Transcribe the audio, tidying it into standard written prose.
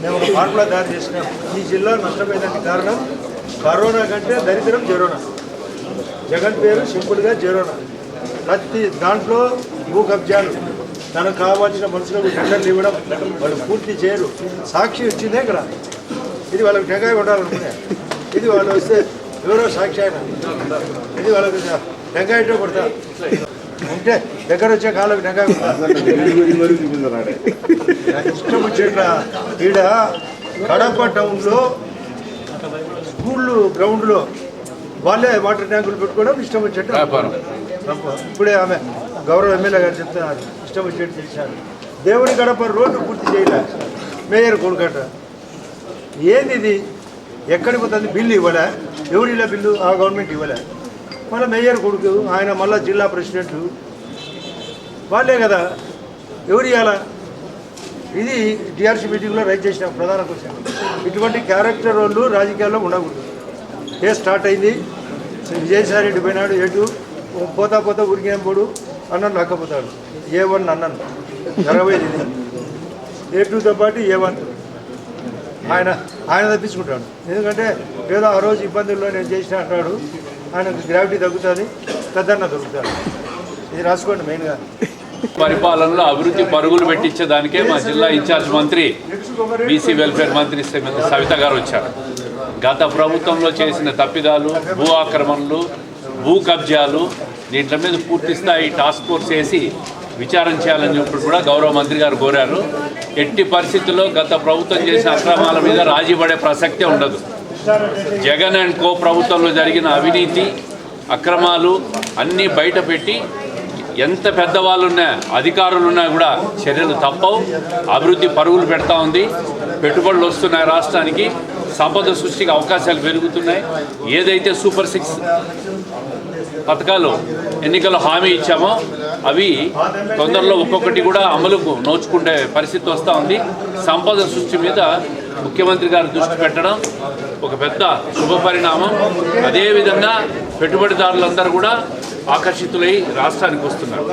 మేము ఒక ఫార్ములా తయారు చేసినాం. ఈ జిల్లా నష్టపోయేదానికి కారణం కరోనా కంటే దరిద్రం జరోనా. జగన్ పేరు సింపుల్గా జరోనా. ప్రతి దాంట్లో భూ కబ్జాలు, తనకు కావాల్సిన మనుషులకు టెండర్లు ఇవ్వడం, వాళ్ళు పూర్తి చేయరు. సాక్షి వచ్చిందే ఇక్కడ, ఇది వాళ్ళకి టెంకాయ కొట్టాలనుకునే, ఇది వాళ్ళు వస్తే ఎవరో సాక్షి ఆయన, ఇది వాళ్ళకి టెంకాయతో కొడతా ఉంటే దగ్గర వచ్చే కాళ్ళకి టెంకాయ ఇష్టం వచ్చేట్ల. ఈడ కడప టౌన్లో స్కూళ్ళు గ్రౌండ్లో వాళ్ళే వాటర్ ట్యాంకులు పెట్టుకోవడం ఇష్టం వచ్చేట్టు. ఇప్పుడే ఆమె గౌరవ ఎమ్మెల్యే గారు చెప్తున్నారు, ఇష్టం వచ్చేట్టు చేశారు. దేవుని గడప రోడ్డు పూర్తి చేయలే మేయర్ కొడుకట. ఏంది ఇది? ఎక్కడికి పోతుంది? బిల్లు ఇవ్వలే. ఎవరు ఇలా బిల్లు? ఆ గవర్నమెంట్ ఇవ్వలే. మళ్ళీ మేయర్ కొడుకు ఆయన, మళ్ళీ జిల్లా ప్రెసిడెంట్ వాళ్ళే కదా, ఎవరు ఇవ్వాలా? ఇది టీఆర్సీ మీటింగ్లో రైజ్ చేసిన ప్రధాన క్వశ్చన్. ఇటువంటి క్యారెక్టర్ వాళ్ళు రాజకీయాల్లో ఉండకూడదు. కేసు స్టార్ట్ అయింది, విజయసాయి రెడ్డి పోయినాడు, ఎటు పోతా పోతా ఊరికేం పోడు అన్నను లక్కపోతాడు. A1 అన్నను జరగబోయేది ఇది. A2తో పాటు A1 ఆయన తప్పించుకుంటాడు. ఎందుకంటే ఏదో ఆ రోజు ఇబ్బందుల్లో నేను చేసిన అంటాడు. ఆయనకు గ్రావిటీ తగ్గుతుంది, పెద్దన్న దొరుకుతాడు. ఇది రాసుకోండి మెయిన్గా. పరిపాలనలో అభివృద్ధి పరుగులు పెట్టించేదానికే మా జిల్లా ఇన్ఛార్జ్ మంత్రి, బీసీ వెల్ఫేర్ మంత్రి సవిత గారు వచ్చారు. గత ప్రభుత్వంలో చేసిన తప్పిదాలు, భూ ఆక్రమణలు, భూ కబ్జాలు, దీంట్ల మీద పూర్తి స్థాయి టాస్క్ ఫోర్స్ వేసి విచారణ చేయాలని చెప్పి కూడా గౌరవ మంత్రి గారు కోరారు. ఎట్టి పరిస్థితుల్లో గత ప్రభుత్వం చేసిన అక్రమాల మీద రాజీ పడే ప్రసక్తే ఉండదు. జగన్ అండ్ కో ప్రభుత్వంలో జరిగిన అవినీతి, అక్రమాలు అన్నీ బయట పెట్టి ఎంత పెద్దవాళ్ళున్నా, అధికారులున్నా కూడా చర్యలు తప్పవు. అభివృద్ధి పరుగులు పెడతా ఉంది. పెట్టుబడులు వస్తున్నాయి, రాష్ట్రానికి సంపద సృష్టికి అవకాశాలు పెరుగుతున్నాయి. ఏదైతే సూపర్ 6 పథకాలు ఎన్నికల్లో హామీ ఇచ్చామో అవి తొందరలో ఒక్కొక్కటి కూడా అమలుకు నోచుకుంటే పరిస్థితి వస్తూ ఉంది. సంపద సృష్టి మీద ముఖ్యమంత్రి గారు దృష్టి పెట్టడం ఒక పెద్ద శుభ పరిణామం. అదేవిధంగా పెట్టుబడిదారులందరూ కూడా ఆకర్షితులై రాష్ట్రానికి వస్తున్నారు.